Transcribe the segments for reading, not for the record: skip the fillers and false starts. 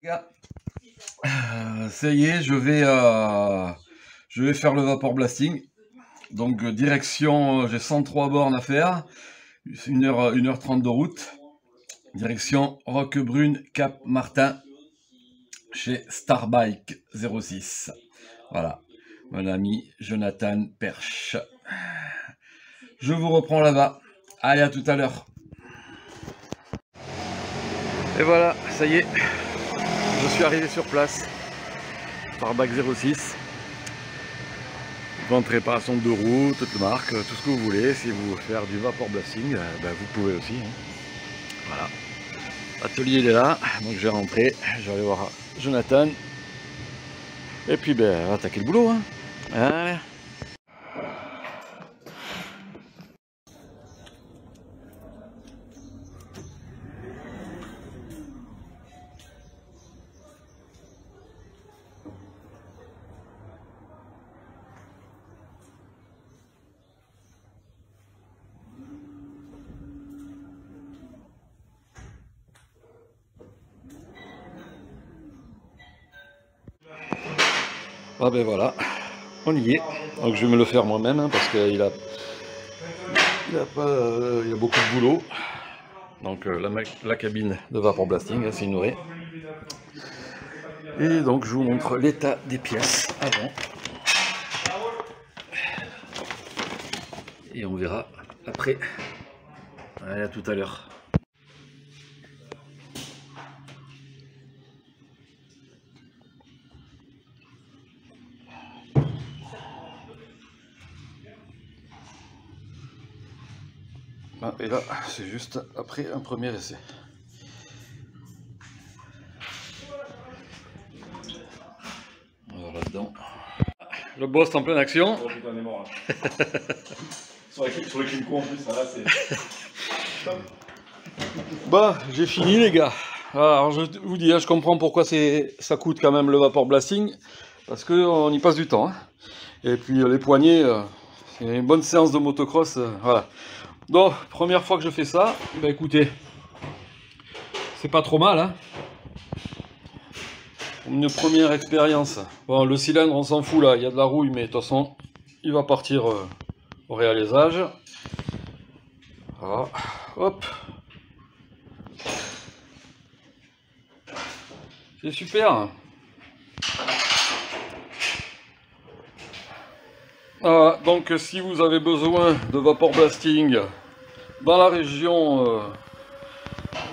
Gars, ça y est, je vais faire le vapor blasting. Donc direction, j'ai 103 bornes à faire, 1h30 de route. Direction Roquebrune, Cap Martin, chez Starbike 06. Voilà, mon ami Jonathan Perche. Je vous reprends là-bas. Allez, à tout à l'heure. Et voilà, ça y est, je suis arrivé sur place. Starbike 06. Vente, réparation de route, toute marque, tout ce que vous voulez. Si vous voulez faire du vapor blasting, vous pouvez aussi. Voilà. L'atelier il est là, donc je vais rentrer, je vais aller voir Jonathan. Et puis on va attaquer le boulot. Allez. Ah voilà, on y est. Donc je vais me le faire moi-même parce qu'il a beaucoup de boulot. Donc la cabine de vapor blasting, c'est ignoré. Et donc je vous montre l'état des pièces avant. Et on verra après. Allez, à tout à l'heure. Et là, c'est juste après un premier essai. Voilà là-dedans. Le boss en pleine action. Oh putain, on est mort là. sur les Kimco en plus, ça là c'est. Bah, j'ai fini les gars. Alors je vous dis, je comprends pourquoi ça coûte quand même le vapor blasting. Parce qu'on y passe du temps. Et puis les poignées, c'est une bonne séance de motocross. Voilà. Donc, première fois que je fais ça, écoutez, c'est pas trop mal. Une première expérience. Bon, le cylindre, on s'en fout là, il y a de la rouille, mais de toute façon, il va partir au réalisage. Voilà. Hop. C'est super. Voilà, donc si vous avez besoin de vapor blasting dans la région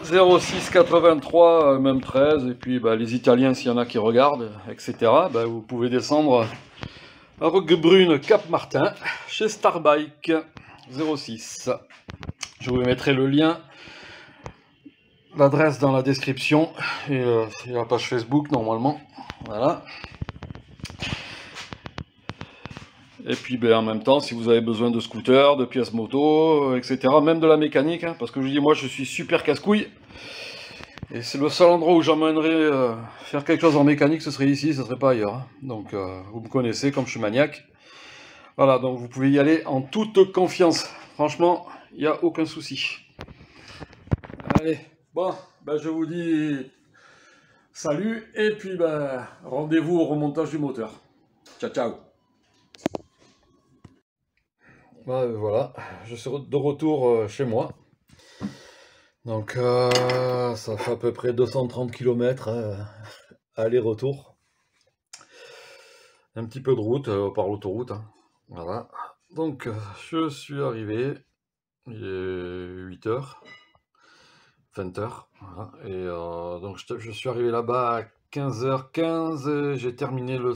06 83, même 13, et puis les Italiens s'il y en a qui regardent, etc., vous pouvez descendre à Roquebrune, Cap Martin, chez Starbike 06. Je vous mettrai le lien, l'adresse dans la description, et la page Facebook normalement, voilà. Et puis en même temps, si vous avez besoin de scooters, de pièces moto, etc., même de la mécanique, parce que je vous dis, moi je suis super casse-couille, et c'est le seul endroit où j'emmènerais faire quelque chose en mécanique, ce serait ici, ce serait pas ailleurs. Donc vous me connaissez, comme je suis maniaque. Voilà, donc vous pouvez y aller en toute confiance. Franchement, il n'y a aucun souci. Allez, bon, je vous dis salut, et puis rendez-vous au remontage du moteur. Ciao, ciao. Voilà, je suis de retour chez moi. Donc ça fait à peu près 230 km aller-retour. Un petit peu de route par l'autoroute. Voilà. Donc je suis arrivé, il est 8h, 20h. Voilà. Et donc je suis arrivé là-bas à 15h15. J'ai terminé le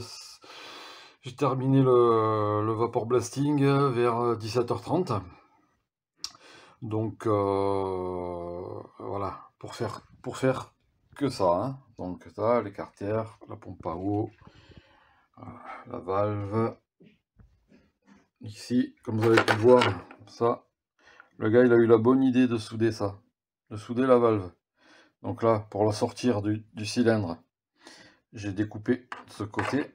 vapor blasting vers 17h30. Donc voilà, pour faire que ça. Donc ça, l'écartière, la pompe à eau, la valve. Ici, comme vous avez pu le voir, ça, le gars il a eu la bonne idée de souder ça, de souder la valve. Donc là, pour la sortir du cylindre, j'ai découpé de ce côté.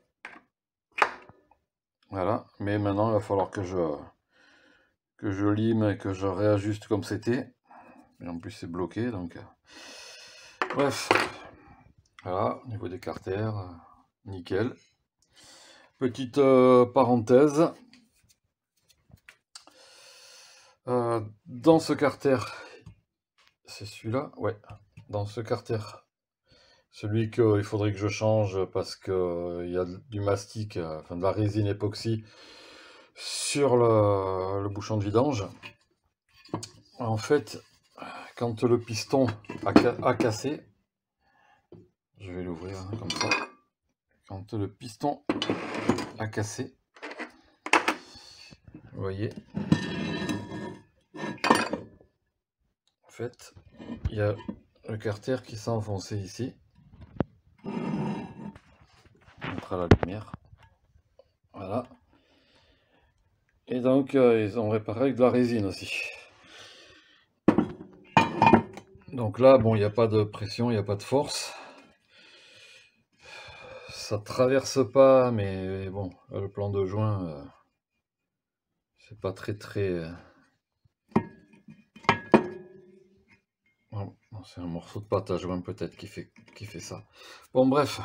Voilà, mais maintenant il va falloir que je lime et que je réajuste comme c'était. Et en plus c'est bloqué, donc bref. Voilà, au niveau des carters, nickel. Petite parenthèse. Dans ce carter, c'est celui-là, ouais. Dans ce carter, celui qu'il faudrait que je change parce qu'il y a du mastic, enfin de la résine époxy sur le bouchon de vidange. En fait, quand le piston a cassé, je vais l'ouvrir hein, comme ça. Quand le piston a cassé, vous voyez, en fait, il y a le carter qui s'est enfoncé ici. On montre à la lumière. Voilà. Et donc, ils ont réparé avec de la résine aussi. Donc là, bon, il n'y a pas de pression, il n'y a pas de force. Ça traverse pas, mais bon, le plan de joint, c'est pas très... Bon, c'est un morceau de pâte à joint peut-être qui fait ça. Bon, bref.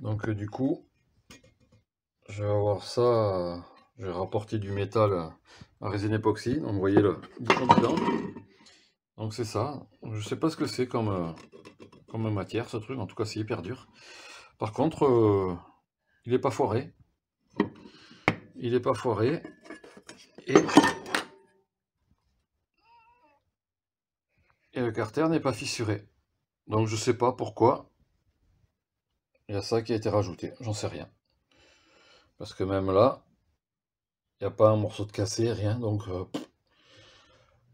Donc du coup, je vais avoir ça... je vais rapporter du métal à résine époxy. Donc vous voyez le bouchon dedans. Donc c'est ça. Je sais pas ce que c'est comme matière ce truc. En tout cas, c'est hyper dur. Par contre, il est pas foiré. Il est pas foiré. Et le carter n'est pas fissuré. Donc je sais pas pourquoi. Il y a ça qui a été rajouté. J'en sais rien. Parce que même là, il n'y a pas un morceau de cassé, rien. Donc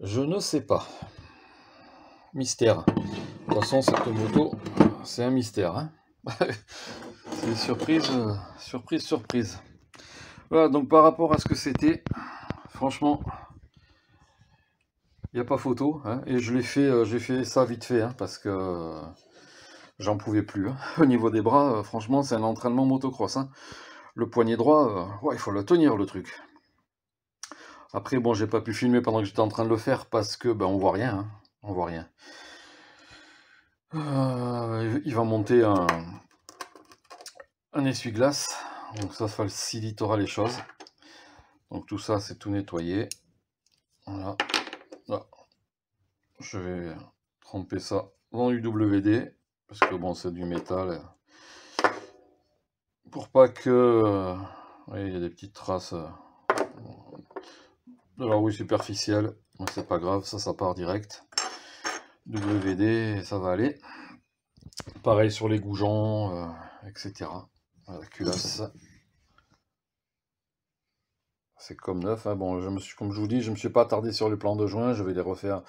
je ne sais pas. Mystère. De toute façon, cette moto, c'est un mystère. Hein. C'est surprise, surprise, surprise. Voilà, donc par rapport à ce que c'était, franchement, il n'y a pas photo. Hein, et je l'ai fait, j'ai fait ça vite fait, hein, parce que j'en pouvais plus. Hein. Au niveau des bras, franchement, c'est un entraînement motocross. Hein. Le poignet droit, ouais, il faut le tenir, le truc. Après, bon, j'ai pas pu filmer pendant que j'étais en train de le faire, parce que, ben, on voit rien. Hein, on voit rien. Il va monter un essuie-glace. Donc ça facilitera les choses. Donc tout ça, c'est tout nettoyé. Voilà. Là. Je vais tremper ça dans du WD. Parce que bon, c'est du métal. Pour pas que... oui, il y a des petites traces de la rouille superficielle. Mais c'est pas grave, ça part direct. WD, ça va aller. Pareil sur les goujons, etc. La culasse. C'est comme neuf. Hein. Bon, comme je vous dis, je me suis pas attardé sur les plans de joint. Je vais les refaire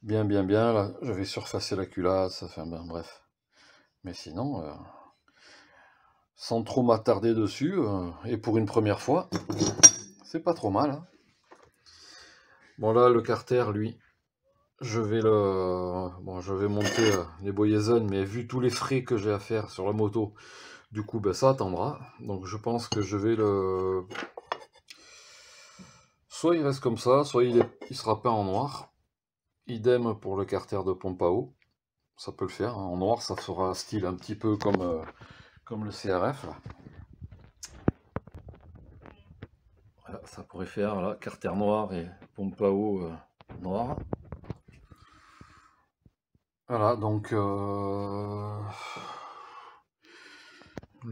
bien. Là, je vais surfacer la culasse. Enfin, ben, bref. Mais sinon, sans trop m'attarder dessus, et pour une première fois, c'est pas trop mal. Hein. Bon, là, le carter, lui, je vais monter les Boyeson, mais vu tous les frais que j'ai à faire sur la moto, du coup, ben, ça attendra. Donc, je pense que je vais le... Soit il reste comme ça, soit il sera peint en noir. Idem pour le carter de pompe à eau. Ça peut le faire. Hein. En noir, ça fera un style un petit peu comme le CRF. Là. Voilà, ça pourrait faire là, carter noir et pompe à eau noire. Voilà, donc le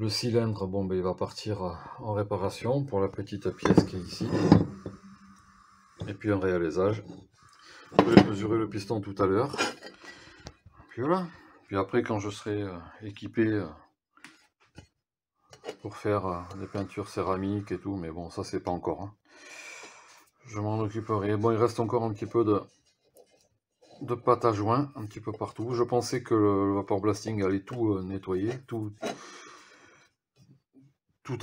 cylindre, bon, ben, il va partir en réparation pour la petite pièce qui est ici. Et puis un réalisage. Je vais mesurer le piston tout à l'heure. Puis voilà. Puis après, quand je serai équipé pour faire des peintures céramiques et tout, mais bon, ça c'est pas encore. Hein. Je m'en occuperai. Bon, il reste encore un petit peu de pâte à joint, un petit peu partout. Je pensais que le vapor blasting allait tout nettoyer, tout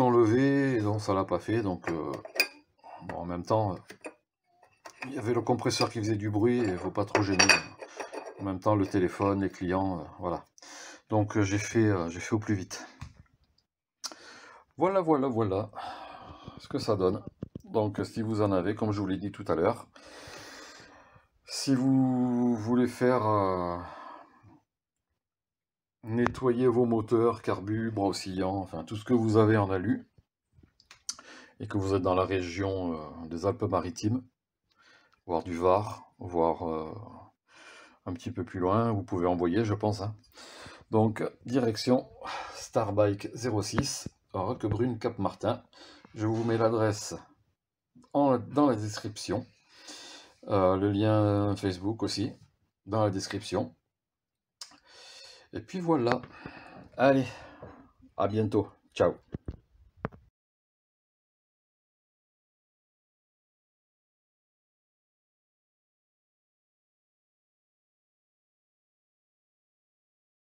enlever, et non, ça l'a pas fait. Donc, bon, en même temps, il y avait le compresseur qui faisait du bruit, et il ne faut pas trop gêner. En même temps, le téléphone, les clients, voilà. Donc, j'ai fait au plus vite. Voilà ce que ça donne. Donc si vous en avez, comme je vous l'ai dit tout à l'heure, si vous voulez faire nettoyer vos moteurs, carbu, bras oscillants, enfin tout ce que vous avez en alu, et que vous êtes dans la région des Alpes-Maritimes, voire du Var, voire un petit peu plus loin, vous pouvez envoyer, je pense. Hein. Donc, direction Starbike 06, Roquebrune, Cap-Martin. Je vous mets l'adresse dans la description. Le lien Facebook aussi, dans la description. Et puis voilà. Allez, à bientôt. Ciao.